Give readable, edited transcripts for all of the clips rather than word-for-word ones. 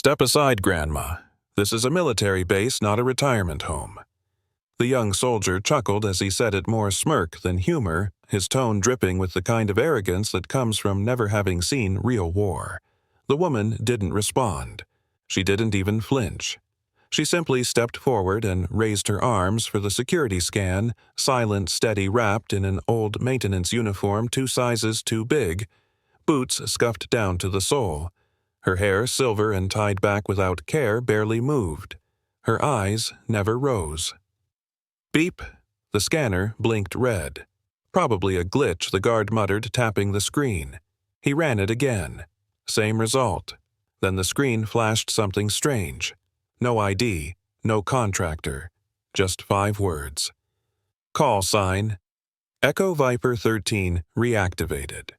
"Step aside, Grandma. This is a military base, not a retirement home." The young soldier chuckled as he said it, more smirk than humor, his tone dripping with the kind of arrogance that comes from never having seen real war. The woman didn't respond. She didn't even flinch. She simply stepped forward and raised her arms for the security scan, silent, steady, wrapped in an old maintenance uniform 2 sizes too big, boots scuffed down to the sole. Her hair, silver and tied back without care, barely moved. Her eyes never rose. Beep! The scanner blinked red. Probably a glitch, the guard muttered, tapping the screen. He ran it again. Same result. Then the screen flashed something strange. No ID, no contractor. Just 5 words. Call sign. Echo Viper 13 reactivated.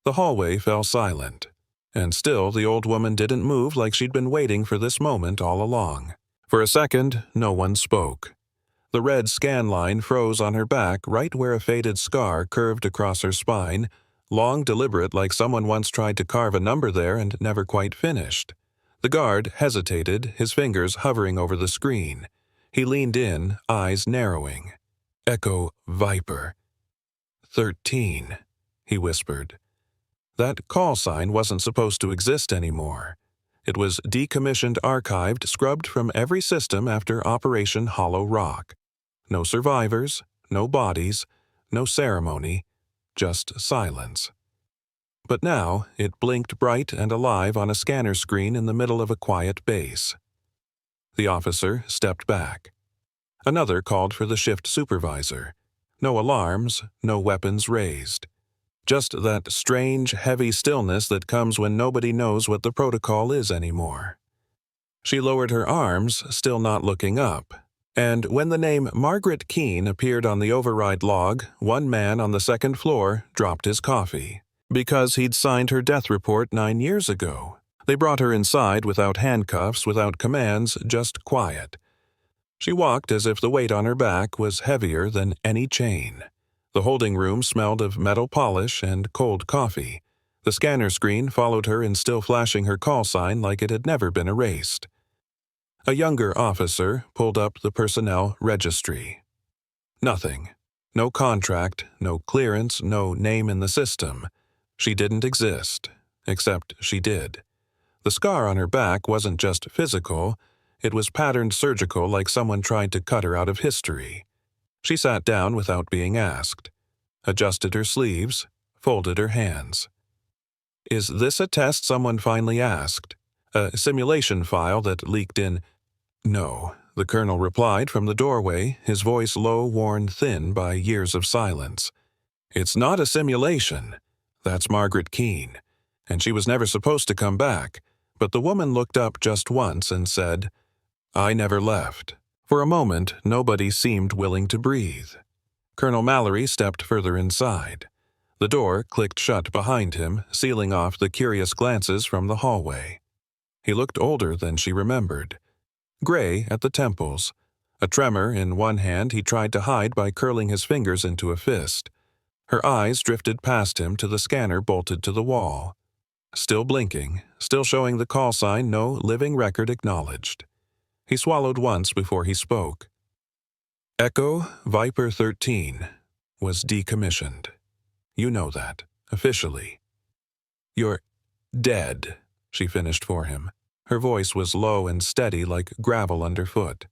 The hallway fell silent. And still the old woman didn't move, like she'd been waiting for this moment all along. For a second, no one spoke. The red scan line froze on her back right where a faded scar curved across her spine, long, deliberate, like someone once tried to carve a number there and never quite finished. The guard hesitated, his fingers hovering over the screen. He leaned in, eyes narrowing. Echo Viper 13, he whispered. That call sign wasn't supposed to exist anymore. It was decommissioned, archived, scrubbed from every system after Operation Hollow Rock. No survivors, no bodies, no ceremony, just silence. But now it blinked bright and alive on a scanner screen in the middle of a quiet base. The officer stepped back. Another called for the shift supervisor. No alarms, no weapons raised. Just that strange, heavy stillness that comes when nobody knows what the protocol is anymore. She lowered her arms, still not looking up. And when the name Margaret Keene appeared on the override log, one man on the second floor dropped his coffee. Because he'd signed her death report 9 years ago. They brought her inside without handcuffs, without commands, just quiet. She walked as if the weight on her back was heavier than any chain. The holding room smelled of metal polish and cold coffee. The scanner screen followed her in still flashing her call sign like it had never been erased. A younger officer pulled up the personnel registry. Nothing. No contract, no clearance, no name in the system. She didn't exist, except she did. The scar on her back wasn't just physical, it was patterned surgical, like someone tried to cut her out of history. She sat down without being asked, adjusted her sleeves, folded her hands. "Is this a test?" someone finally asked. A simulation file that leaked in. "No," the colonel replied from the doorway, his voice low, worn thin by years of silence. "It's not a simulation. That's Margaret Keene, and she was never supposed to come back." But the woman looked up just once and said, "I never left." For a moment, nobody seemed willing to breathe. Colonel Mallory stepped further inside. The door clicked shut behind him, sealing off the curious glances from the hallway. He looked older than she remembered. Gray at the temples. A tremor in one hand he tried to hide by curling his fingers into a fist. Her eyes drifted past him to the scanner bolted to the wall. Still blinking, still showing the call sign, no living record acknowledged. He swallowed once before he spoke. Echo Viper 13 was decommissioned. You know that, officially. You're dead, she finished for him. Her voice was low and steady like gravel underfoot.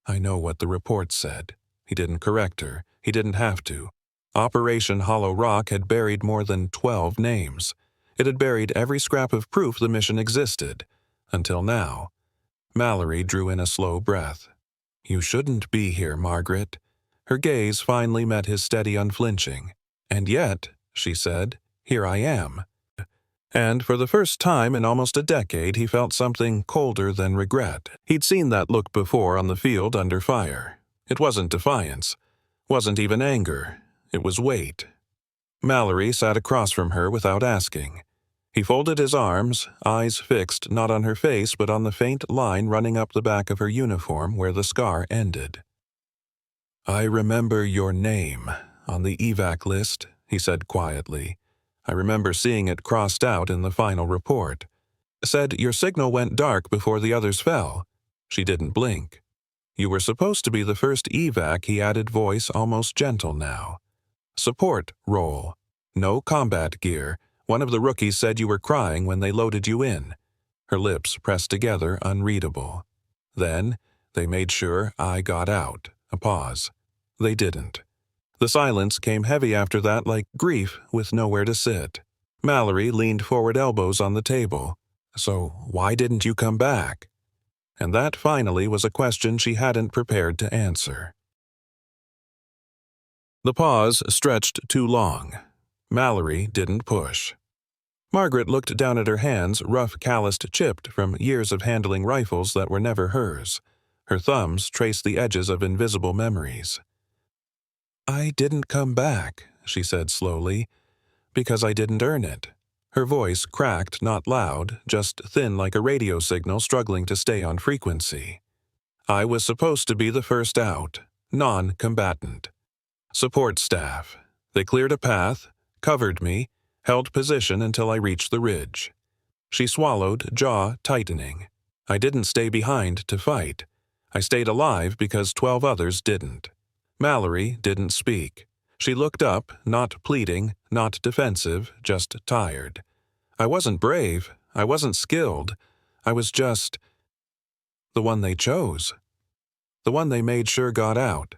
I know what the report said. He didn't correct her. He didn't have to. Operation Hollow Rock had buried more than 12 names. It had buried every scrap of proof the mission existed. Until now. Mallory drew in a slow breath. You shouldn't be here, Margaret. Her gaze finally met his steady unflinching. And yet, she said, here I am. And for the first time in almost a decade, he felt something colder than regret. He'd seen that look before on the field under fire. It wasn't defiance. Wasn't even anger. It was weight. Mallory sat across from her without asking. He folded his arms, eyes fixed not on her face but on the faint line running up the back of her uniform where the scar ended. I remember your name on the evac list, he said quietly. I remember seeing it crossed out in the final report. Said your signal went dark before the others fell. She didn't blink. You were supposed to be the first evac, he added, voice almost gentle now. Support role. No combat gear. One of the rookies said you were crying when they loaded you in. Her lips pressed together, unreadable. Then, they made sure I got out. A pause. They didn't. The silence came heavy after that, like grief with nowhere to sit. Mallory leaned forward, elbows on the table. So, why didn't you come back? And that finally was a question she hadn't prepared to answer. The pause stretched too long. Mallory didn't push. Margaret looked down at her hands, rough, calloused, chipped from years of handling rifles that were never hers. Her thumbs traced the edges of invisible memories. I didn't come back, she said slowly, because I didn't earn it. Her voice cracked, not loud, just thin like a radio signal struggling to stay on frequency. I was supposed to be the first out, non-combatant. Support staff. They cleared a path, covered me, held position until I reached the ridge. She swallowed, jaw tightening. I didn't stay behind to fight. I stayed alive because 12 others didn't. Mallory didn't speak. She looked up, not pleading, not defensive, just tired. I wasn't brave. I wasn't skilled. I was just the one they chose. The one they made sure got out.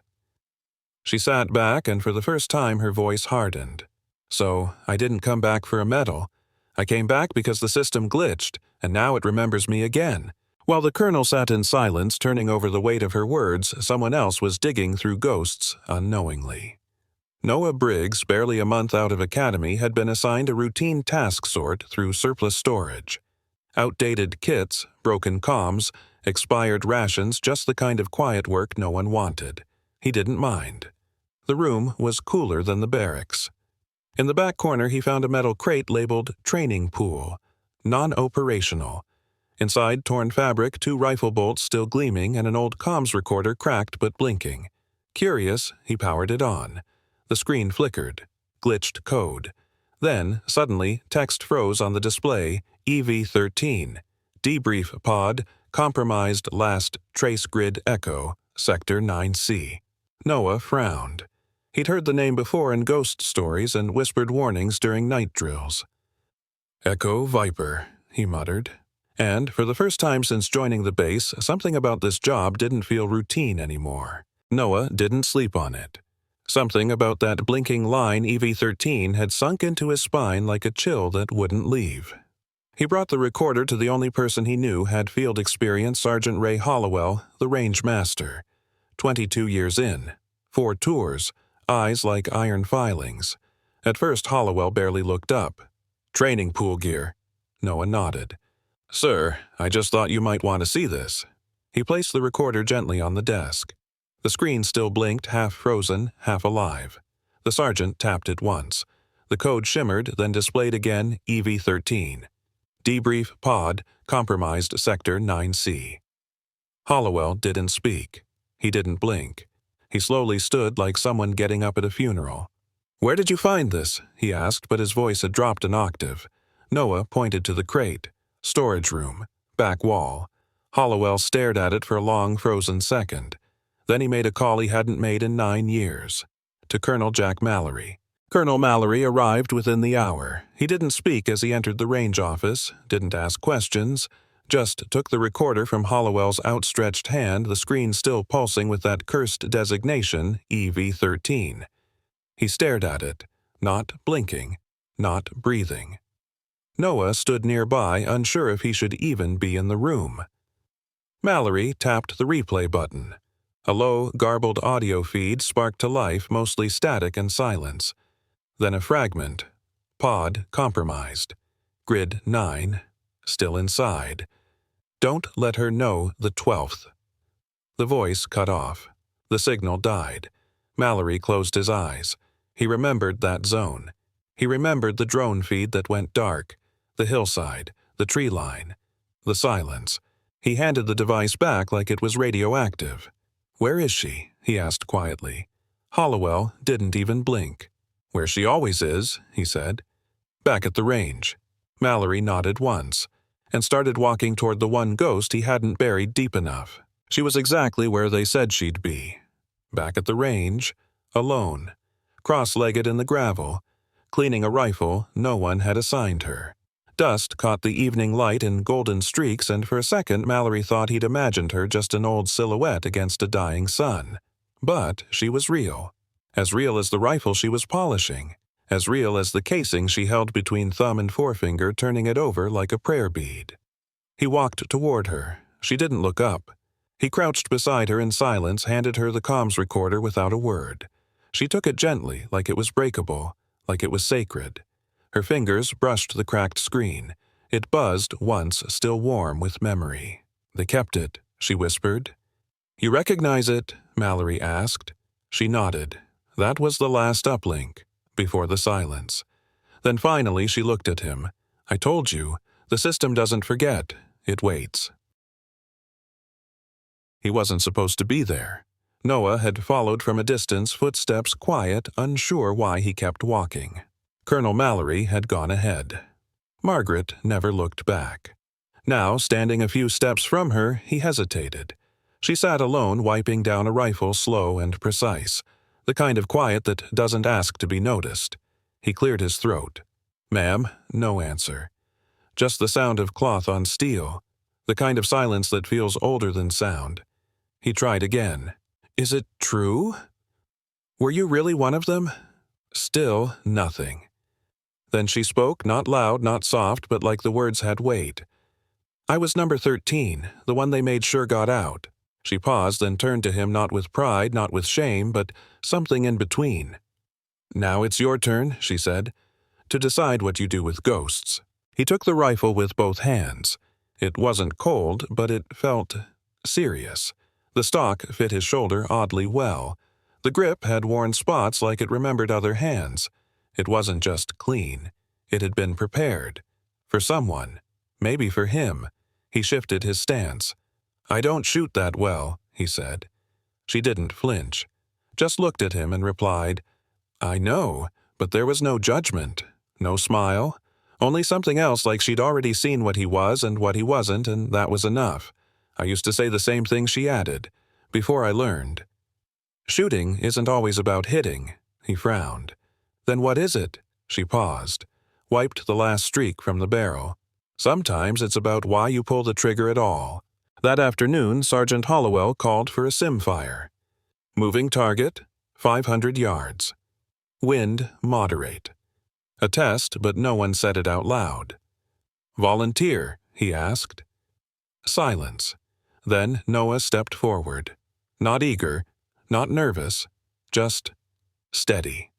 She sat back, and for the first time her voice hardened. So, I didn't come back for a medal. I came back because the system glitched, and now it remembers me again. While the colonel sat in silence, turning over the weight of her words, someone else was digging through ghosts unknowingly. Noah Briggs, barely a month out of academy, had been assigned a routine task sort through surplus storage. Outdated kits, broken comms, expired rations, just the kind of quiet work no one wanted. He didn't mind. The room was cooler than the barracks. In the back corner he found a metal crate labeled Training Pool, non-operational. Inside torn fabric, 2 rifle bolts still gleaming, and an old comms recorder cracked but blinking. Curious, he powered it on. The screen flickered. Glitched code. Then, suddenly, text froze on the display, EV-13. Debrief pod, compromised last trace grid echo, Sector 9C. Noah frowned. He'd heard the name before in ghost stories and whispered warnings during night drills. Echo Viper, he muttered. And, for the first time since joining the base, something about this job didn't feel routine anymore. Noah didn't sleep on it. Something about that blinking line EV-13 had sunk into his spine like a chill that wouldn't leave. He brought the recorder to the only person he knew had field experience, Sergeant Ray Hollowell, the range master. 22 years in. 4 tours. Eyes like iron filings. At first Hollowell barely looked up. Training pool gear. Noah nodded. Sir, I just thought you might want to see this. He placed the recorder gently on the desk. The screen still blinked, half frozen, half alive. The sergeant tapped it once. The code shimmered, then displayed again, EV-13. Debrief pod, compromised Sector 9C. Hollowell didn't speak. He didn't blink. He slowly stood like someone getting up at a funeral. Where did you find this? He asked, but his voice had dropped an octave. Noah pointed to the crate. Storage room. Back wall. Hollowell stared at it for a long, frozen second. Then he made a call he hadn't made in 9 years. To Colonel Jack Mallory. Colonel Mallory arrived within the hour. He didn't speak as he entered the range office, didn't ask questions, just took the recorder from Hollowell's outstretched hand, the screen still pulsing with that cursed designation, EV-13. He stared at it, not blinking, not breathing. Noah stood nearby, unsure if he should even be in the room. Mallory tapped the replay button. A low, garbled audio feed sparked to life, mostly static and silence. Then a fragment. Pod compromised. Grid 9. Still inside. Don't let her know the 12th. The voice cut off. The signal died. Mallory closed his eyes. He remembered that zone. He remembered the drone feed that went dark. The hillside. The tree line. The silence. He handed the device back like it was radioactive. Where is she? He asked quietly. Hollowell didn't even blink. Where she always is, he said. Back at the range. Mallory nodded once. and started walking toward the one ghost he hadn't buried deep enough. She was exactly where they said she'd be. Back at the range, alone, cross-legged in the gravel, cleaning a rifle no one had assigned her. Dust caught the evening light in golden streaks, and for a second Mallory thought he'd imagined her just an old silhouette against a dying sun. But she was real. As real as the rifle she was polishing. As real as the casing she held between thumb and forefinger, turning it over like a prayer bead. He walked toward her. She didn't look up. He crouched beside her in silence, handed her the comms recorder without a word. She took it gently, like it was breakable, like it was sacred. Her fingers brushed the cracked screen. It buzzed once, still warm with memory. "They kept it," she whispered. "You recognize it?" Mallory asked. She nodded. That was the last uplink, before the silence. Then finally she looked at him. "I told you, the system doesn't forget. It waits." He wasn't supposed to be there. Noah had followed from a distance, footsteps quiet, unsure why he kept walking. Colonel Mallory had gone ahead. Margaret never looked back. Now, standing a few steps from her, he hesitated. She sat alone, wiping down a rifle, slow and precise. The kind of quiet that doesn't ask to be noticed. He cleared his throat. "Ma'am," no answer. Just the sound of cloth on steel. The kind of silence that feels older than sound. He tried again. "Is it true? Were you really one of them?" Still nothing. Then she spoke, not loud, not soft, but like the words had weight. "I was number 13, the one they made sure got out." She paused, then turned to him, not with pride, not with shame, but something in between. "Now it's your turn," she said, "to decide what you do with ghosts." He took the rifle with both hands. It wasn't cold, but it felt serious. The stock fit his shoulder oddly well. The grip had worn spots like it remembered other hands. It wasn't just clean. It had been prepared. For someone. Maybe for him. He shifted his stance. "I don't shoot that well," he said. She didn't flinch. Just looked at him and replied, "I know," but there was no judgment. No smile. Only something else, like she'd already seen what he was and what he wasn't, and that was enough. I used to say the same thing, she added, before I learned. "Shooting isn't always about hitting," he frowned. "Then what is it?" She paused, wiped the last streak from the barrel. "Sometimes it's about why you pull the trigger at all." That afternoon, Sergeant Hollowell called for a simfire. Moving target, 500 yards. Wind moderate. A test, but no one said it out loud. "Volunteer?" he asked. Silence. Then Noah stepped forward. Not eager, not nervous, just steady.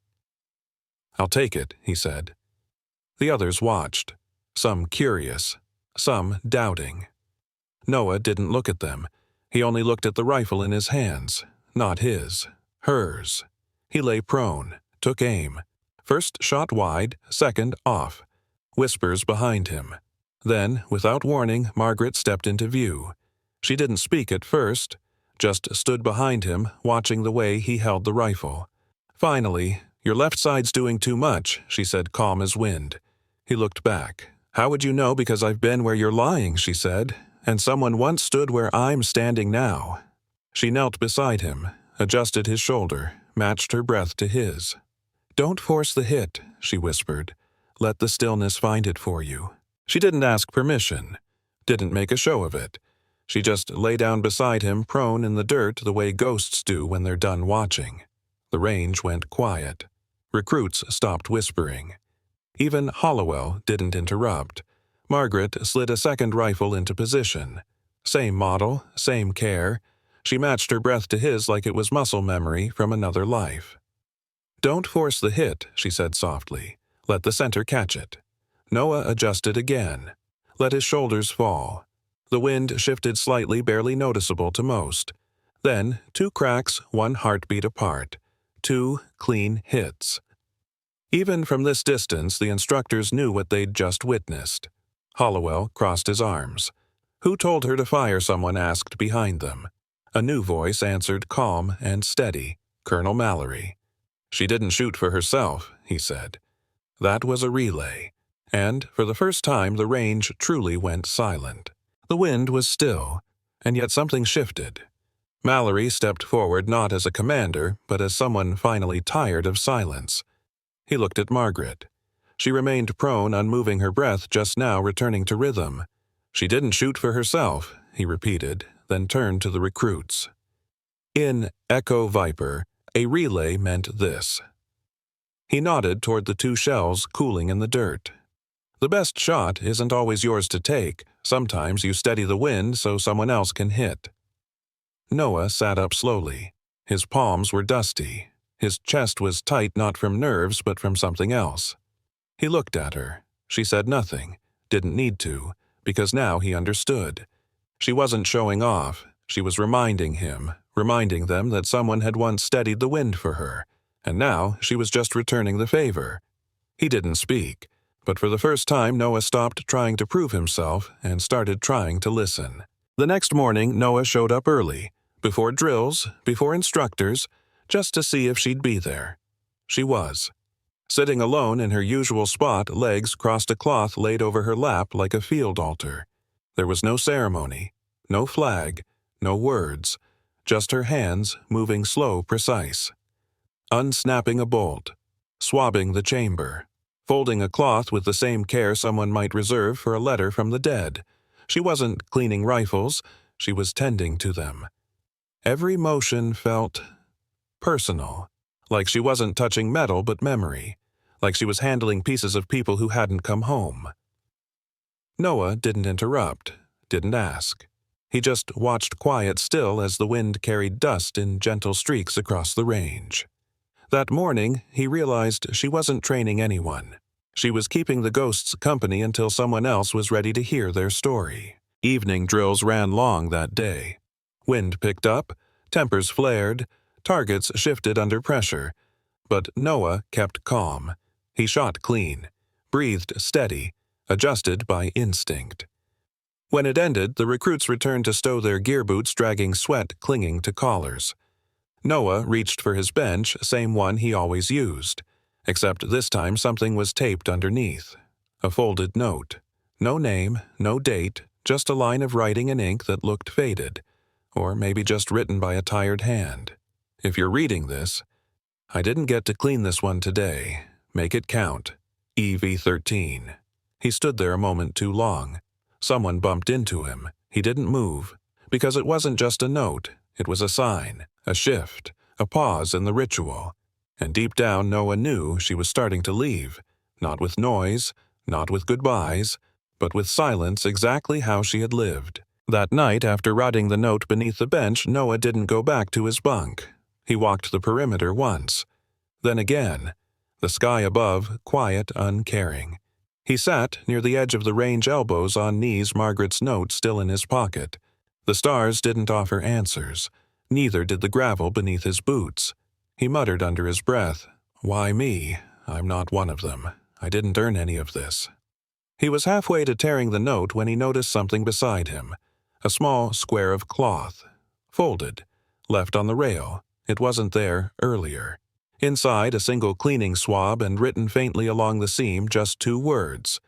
"I'll take it," he said. The others watched, some curious, some doubting. Noah didn't look at them. He only looked at the rifle in his hands, not his, hers. He lay prone, took aim. First shot wide, second off. Whispers behind him. Then, without warning, Margaret stepped into view. She didn't speak at first, just stood behind him, watching the way he held the rifle. Finally, "Your left side's doing too much," she said, calm as wind. He looked back. "How would you know? Because I've been where you're lying," she said, "and someone once stood where I'm standing now." She knelt beside him, adjusted his shoulder, matched her breath to his. "Don't force the hit," she whispered. "Let the stillness find it for you." She didn't ask permission, didn't make a show of it. She just lay down beside him, prone in the dirt the way ghosts do when they're done watching. The range went quiet. Recruits stopped whispering. Even Hollowell didn't interrupt. Margaret slid a second rifle into position. Same model, same care. She matched her breath to his like it was muscle memory from another life. "Don't force the hit," she said softly. "Let the center catch it." Noah adjusted again. Let his shoulders fall. The wind shifted slightly, barely noticeable to most. Then, 2 cracks, 1 heartbeat apart. 2 clean hits. Even from this distance, the instructors knew what they'd just witnessed. Hollowell crossed his arms. "Who told her to fire?" someone asked behind them. A new voice answered, calm and steady. "Colonel Mallory." "She didn't shoot for herself," he said. That was a relay. And for the first time the range truly went silent. The wind was still, and yet something shifted. Mallory stepped forward not as a commander, but as someone finally tired of silence. He looked at Margaret. She remained prone, unmoving, her breath just now returning to rhythm. "She didn't shoot for herself," he repeated, then turned to the recruits. In Echo Viper, a relay meant this. He nodded toward the 2 shells cooling in the dirt. "The best shot isn't always yours to take. Sometimes you steady the wind so someone else can hit." Noah sat up slowly. His palms were dusty. His chest was tight not from nerves but from something else. He looked at her. She said nothing, didn't need to, because now he understood. She wasn't showing off. She was reminding him, reminding them that someone had once steadied the wind for her, and now she was just returning the favor. He didn't speak, but for the first time Noah stopped trying to prove himself and started trying to listen. The next morning Noah showed up early, before drills, before instructors, just to see if she'd be there. She was. Sitting alone in her usual spot, legs crossed, a cloth laid over her lap like a field altar. There was no ceremony, no flag, no words, just her hands moving slow, precise. Unsnapping a bolt, swabbing the chamber, folding a cloth with the same care someone might reserve for a letter from the dead. She wasn't cleaning rifles, she was tending to them. Every motion felt personal, like she wasn't touching metal but memory, like she was handling pieces of people who hadn't come home. Noah didn't interrupt, didn't ask. He just watched quiet still as the wind carried dust in gentle streaks across the range. That morning, he realized she wasn't training anyone. She was keeping the ghosts company until someone else was ready to hear their story. Evening drills ran long that day. Wind picked up, tempers flared, targets shifted under pressure. But Noah kept calm. He shot clean, breathed steady, adjusted by instinct. When it ended, the recruits returned to stow their gear boots, dragging sweat clinging to collars. Noah reached for his bench, same one he always used, except this time something was taped underneath. A folded note. No name, no date, just a line of writing in ink that looked faded, or maybe just written by a tired hand. If you're reading this, I didn't get to clean this one today. Make it count. EV13. He stood there a moment too long. Someone bumped into him. He didn't move, because it wasn't just a note. It was a sign, a shift, a pause in the ritual. And deep down Noah knew she was starting to leave, not with noise, not with goodbyes, but with silence, exactly how she had lived. That night, after writing the note beneath the bench, Noah didn't go back to his bunk. He walked the perimeter once. Then again. The sky above, quiet, uncaring. He sat near the edge of the range, elbows on knees, Margaret's note still in his pocket. The stars didn't offer answers. Neither did the gravel beneath his boots. He muttered under his breath, "Why me? I'm not one of them. I didn't earn any of this." He was halfway to tearing the note when he noticed something beside him. A small square of cloth. Folded. Left on the rail. It wasn't there earlier. Inside, a single cleaning swab, and written faintly along the seam, just 2 words.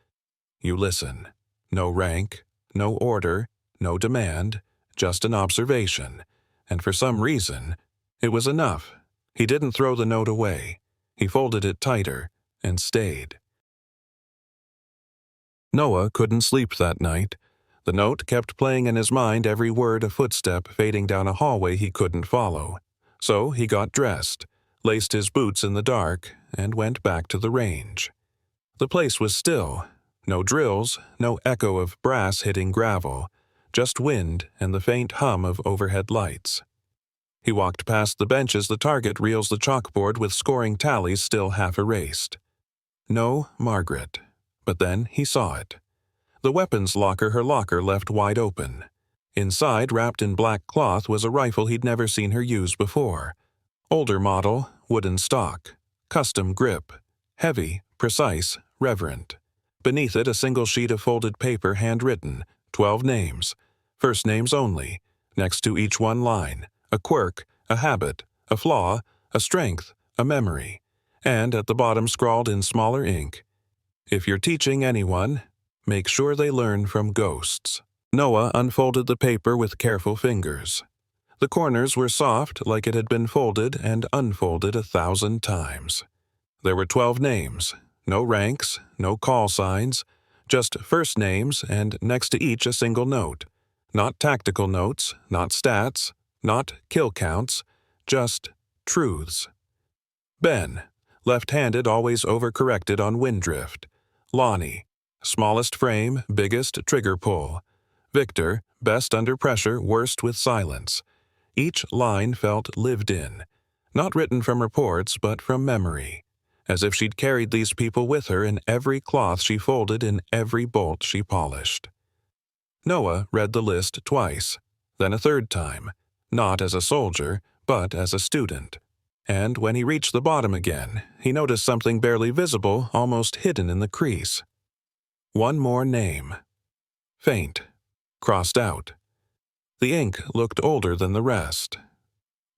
You listen. No rank, no order, no demand, just an observation. And for some reason, it was enough. He didn't throw the note away. He folded it tighter and stayed. Noah couldn't sleep that night. The note kept playing in his mind, every word a footstep fading down a hallway he couldn't follow. So he got dressed, laced his boots in the dark, and went back to the range. The place was still. No drills, no echo of brass hitting gravel, just wind and the faint hum of overhead lights. He walked past the benches, the target reels, the chalkboard with scoring tallies still half erased. No Margaret. But then he saw it. The weapons locker, her locker left wide open. Inside, wrapped in black cloth, was a rifle he'd never seen her use before. Older model, wooden stock, custom grip, heavy, precise, reverent. Beneath it, a single sheet of folded paper, handwritten, 12 names, first names only, next to each one line, a quirk, a habit, a flaw, a strength, a memory, and at the bottom scrawled in smaller ink, If you're teaching anyone, make sure they learn from ghosts. Noah unfolded the paper with careful fingers. The corners were soft like it had been folded and unfolded 1,000 times. There were 12 names, no ranks, no call signs, just first names and next to each a single note. Not tactical notes, not stats, not kill counts, just truths. Ben, left-handed, always overcorrected on wind drift. Lonnie, smallest frame, biggest trigger pull. Victor, best under pressure, worst with silence. Each line felt lived in, not written from reports but from memory, as if she'd carried these people with her in every cloth she folded, in every bolt she polished. Noah read the list twice, then a third time, not as a soldier, but as a student. And when he reached the bottom again, he noticed something barely visible, almost hidden in the crease. One more name. Faint. Crossed out. The ink looked older than the rest.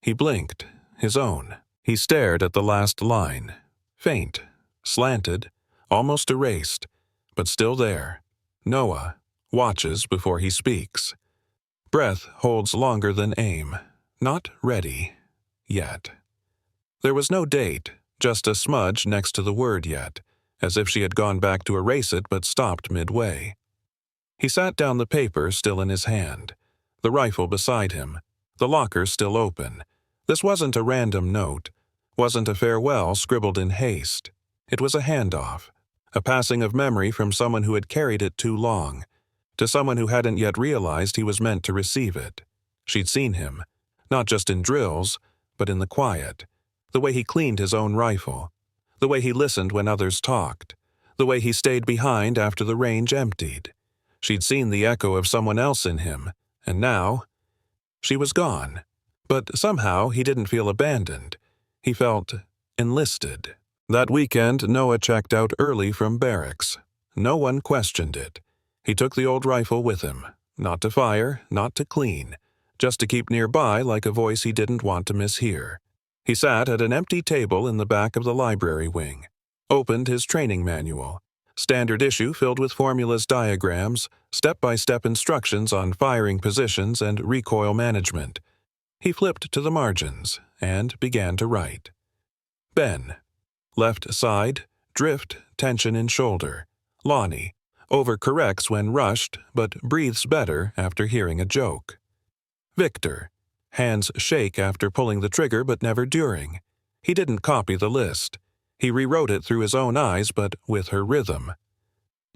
He blinked, his own. He stared at the last line. Faint. Slanted. Almost erased. But still there. Noah. Watches before he speaks. Breath holds longer than aim. Not ready. Yet. There was no date, just a smudge next to the word yet, as if she had gone back to erase it but stopped midway. He sat down, the paper still in his hand, the rifle beside him, the locker still open. This wasn't a random note, wasn't a farewell scribbled in haste. It was a handoff, a passing of memory from someone who had carried it too long, to someone who hadn't yet realized he was meant to receive it. She'd seen him, not just in drills, but in the quiet. The way he cleaned his own rifle, the way he listened when others talked, the way he stayed behind after the range emptied. She'd seen the echo of someone else in him, and now she was gone. But somehow he didn't feel abandoned. He felt enlisted. That weekend, Noah checked out early from barracks. No one questioned it. He took the old rifle with him, not to fire, not to clean, just to keep nearby like a voice he didn't want to mishear. He sat at an empty table in the back of the library wing, opened his training manual, standard issue filled with formulas, diagrams, step-by-step instructions on firing positions and recoil management. He flipped to the margins and began to write. Ben. Left side, drift, tension in shoulder. Lonnie. Overcorrects when rushed, but breathes better after hearing a joke. Victor. Hands shake after pulling the trigger but never during. He didn't copy the list. He rewrote it through his own eyes but with her rhythm.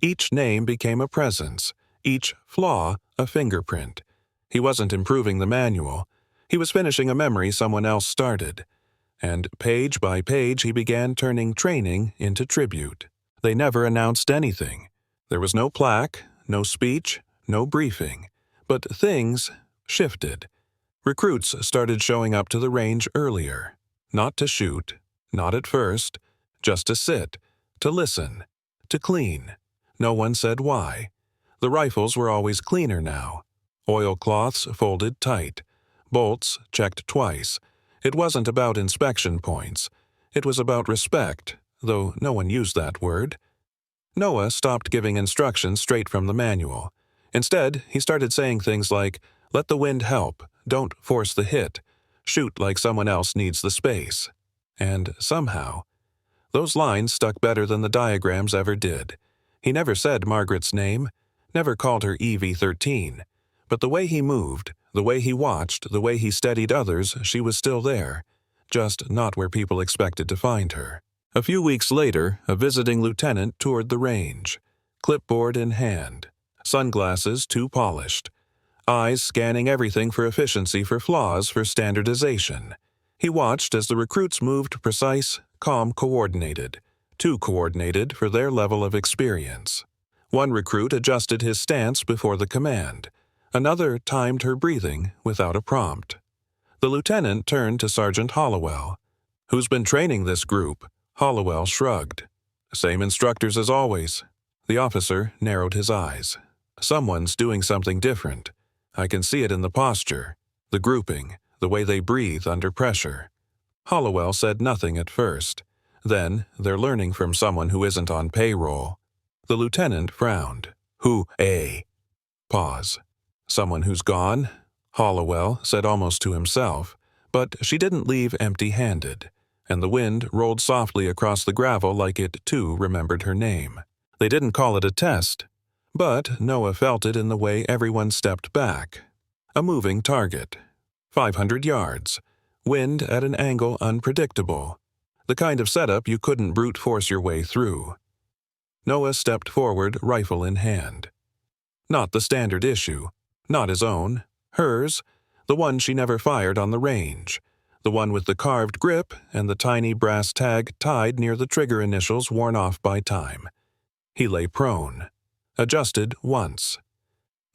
Each name became a presence, each flaw a fingerprint. He wasn't improving the manual. He was finishing a memory someone else started. And page by page he began turning training into tribute. They never announced anything. There was no plaque, no speech, no briefing. But things shifted. Recruits started showing up to the range earlier. Not to shoot, not at first, just to sit, to listen, to clean. No one said why. The rifles were always cleaner now. Oilcloths folded tight. Bolts checked twice. It wasn't about inspection points. It was about respect, though no one used that word. Noah stopped giving instructions straight from the manual. Instead, he started saying things like, "Let the wind help. Don't force the hit. Shoot like someone else needs the space." And somehow, those lines stuck better than the diagrams ever did. He never said Margaret's name, never called her EV-13. But the way he moved, the way he watched, the way he steadied others, she was still there, just not where people expected to find her. A few weeks later, a visiting lieutenant toured the range, clipboard in hand, sunglasses too polished, eyes scanning everything for efficiency, for flaws, for standardization. He watched as the recruits moved precise, calm, coordinated, too coordinated for their level of experience. One recruit adjusted his stance before the command. Another timed her breathing without a prompt. The lieutenant turned to Sergeant Hollowell. "Who's been training this group?" Hollowell shrugged. "Same instructors as always." The officer narrowed his eyes. "Someone's doing something different. I can see it in the posture, the grouping, the way they breathe under pressure." Hollowell said nothing at first. Then, "They're learning from someone who isn't on payroll." The lieutenant frowned. Who, A? Pause. Someone who's gone? Hollowell said almost to himself, but she didn't leave empty-handed, and the wind rolled softly across the gravel like it, too, remembered her name. They didn't call it a test, but Noah felt it in the way everyone stepped back. A moving target. 500 yards. Wind at an angle unpredictable. The kind of setup you couldn't brute force your way through. Noah stepped forward, rifle in hand. Not the standard issue. Not his own. Hers. The one she never fired on the range. The one with the carved grip and the tiny brass tag tied near the trigger initials worn off by time. He lay prone. Adjusted once.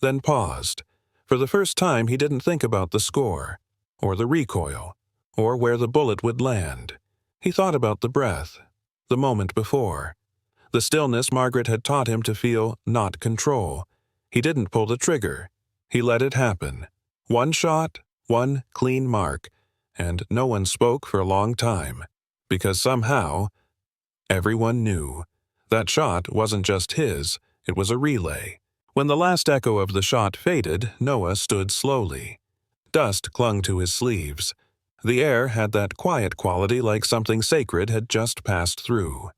Then paused. For the first time he didn't think about the score, or the recoil, or where the bullet would land. He thought about the breath, the moment before. The stillness Margaret had taught him to feel not control. He didn't pull the trigger. He let it happen. One shot, one clean mark, and no one spoke for a long time, because somehow, everyone knew. That shot wasn't just his, it was a relay. When the last echo of the shot faded, Noah stood slowly. Dust clung to his sleeves. The air had that quiet quality like something sacred had just passed through.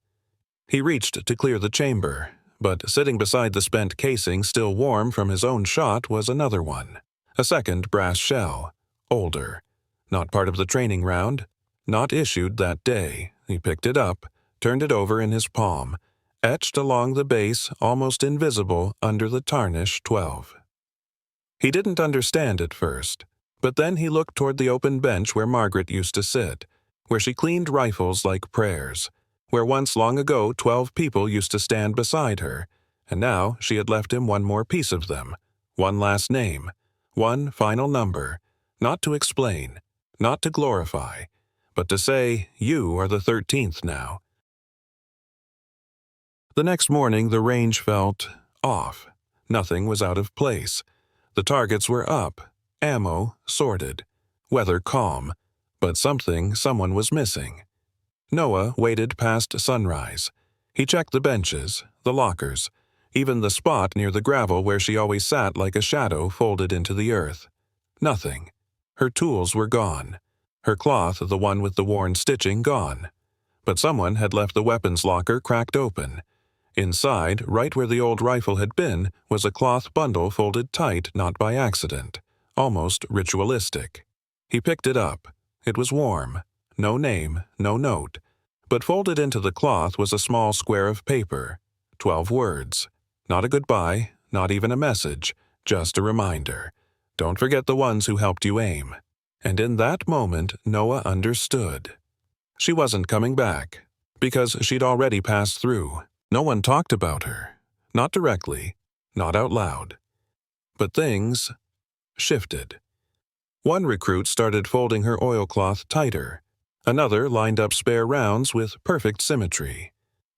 He reached to clear the chamber, but sitting beside the spent casing still warm from his own shot was another one. A second brass shell, older. Not part of the training round, not issued that day. He picked it up, turned it over in his palm, etched along the base, almost invisible under the tarnish 12. He didn't understand at first, but then he looked toward the open bench where Margaret used to sit, where she cleaned rifles like prayers, where once long ago 12 people used to stand beside her, and now she had left him one more piece of them, one last name, one final number, not to explain, not to glorify, but to say, you are the 13th now. The next morning the range felt off. Nothing was out of place. The targets were up, ammo sorted, weather calm, but someone was missing. Noah waited past sunrise. He checked the benches, the lockers, even the spot near the gravel where she always sat like a shadow folded into the earth. Nothing. Her tools were gone. Her cloth, the one with the worn stitching, gone. But someone had left the weapons locker cracked open. Inside, right where the old rifle had been, was a cloth bundle folded tight not by accident, almost ritualistic. He picked it up. It was warm. No name, no note. But folded into the cloth was a small square of paper. 12 words. Not a goodbye, not even a message, just a reminder. Don't forget the ones who helped you aim. And in that moment, Noah understood. She wasn't coming back, because she'd already passed through. No one talked about her. Not directly, not out loud. But things shifted. One recruit started folding her oilcloth tighter. Another lined up spare rounds with perfect symmetry.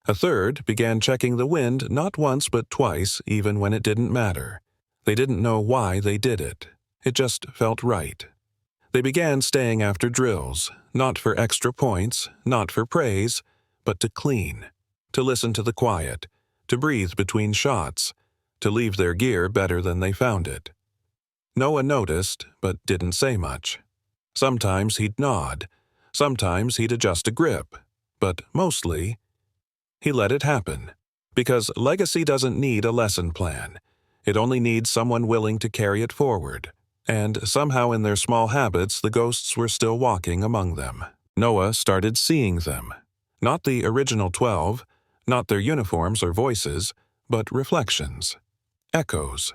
A third began checking the wind not once but twice, even when it didn't matter. They didn't know why they did it. It just felt right. They began staying after drills, not for extra points, not for praise, but to clean, to listen to the quiet, to breathe between shots, to leave their gear better than they found it. Noah noticed, but didn't say much. Sometimes he'd nod, sometimes he'd adjust a grip, but mostly, he let it happen, because legacy doesn't need a lesson plan. It only needs someone willing to carry it forward. And somehow in their small habits the ghosts were still walking among them. Noah started seeing them. Not the original 12, not their uniforms or voices, but reflections. Echoes.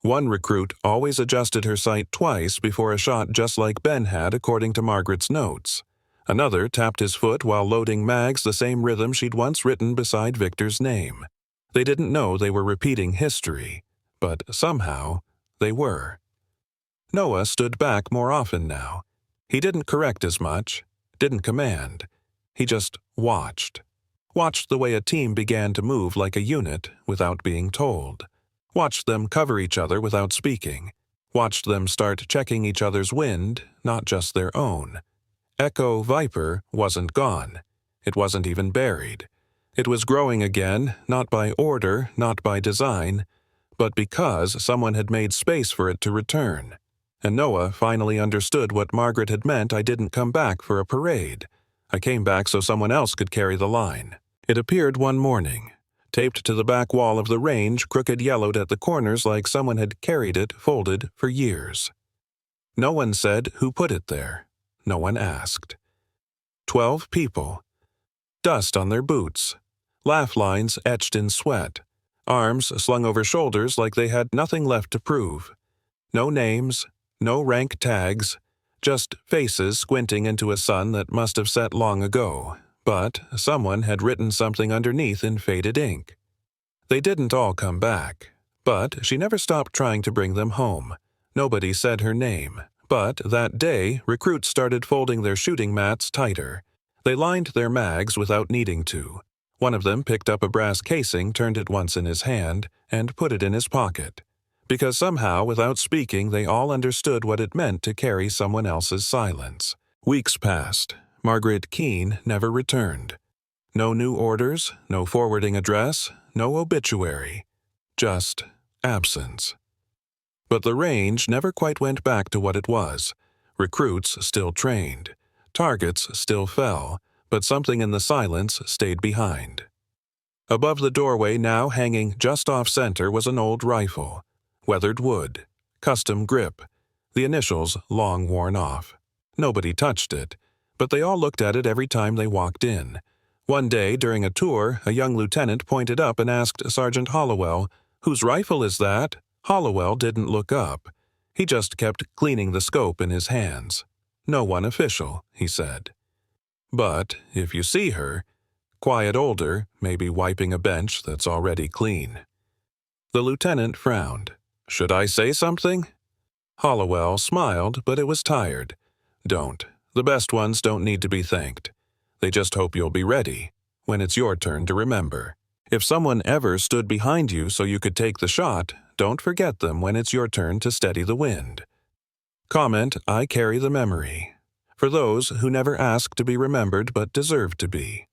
One recruit always adjusted her sight twice before a shot just like Ben had according to Margaret's notes. Another tapped his foot while loading mags the same rhythm she'd once written beside Victor's name. They didn't know they were repeating history, but somehow they were. Noah stood back more often now. He didn't correct as much, didn't command. He just watched. Watched the way a team began to move like a unit without being told. Watched them cover each other without speaking. Watched them start checking each other's wind, not just their own. Echo Viper wasn't gone. It wasn't even buried. It was growing again, not by order, not by design, but because someone had made space for it to return. And Noah finally understood what Margaret had meant. I didn't come back for a parade. I came back so someone else could carry the line. It appeared one morning, taped to the back wall of the range, crooked yellowed at the corners like someone had carried it, folded, for years. No one said who put it there. No one asked. 12 people. Dust on their boots. Laugh lines etched in sweat. Arms slung over shoulders like they had nothing left to prove. No names, no rank tags, just faces squinting into a sun that must have set long ago, but someone had written something underneath in faded ink. They didn't all come back, but she never stopped trying to bring them home. Nobody said her name, but that day recruits started folding their shooting mats tighter. They lined their mags without needing to. One of them picked up a brass casing, turned it once in his hand, and put it in his pocket. Because somehow, without speaking, they all understood what it meant to carry someone else's silence. Weeks passed. Margaret Keene never returned. No new orders, no forwarding address, no obituary. Just absence. But the range never quite went back to what it was. Recruits still trained. Targets still fell, but something in the silence stayed behind. Above the doorway, now hanging just off-center, was an old rifle. Weathered wood. Custom grip. The initials long worn off. Nobody touched it, but they all looked at it every time they walked in. One day, during a tour, a young lieutenant pointed up and asked Sergeant Hollowell, "Whose rifle is that?" Hollowell didn't look up. He just kept cleaning the scope in his hands. "No one official," he said. "But if you see her, quiet older, maybe wiping a bench that's already clean." The lieutenant frowned. "Should I say something?" Hollowell smiled, but it was tired. "Don't. The best ones don't need to be thanked. They just hope you'll be ready when it's your turn to remember. If someone ever stood behind you so you could take the shot, don't forget them when it's your turn to steady the wind." Comment, I carry the memory. For those who never asked to be remembered but deserve to be.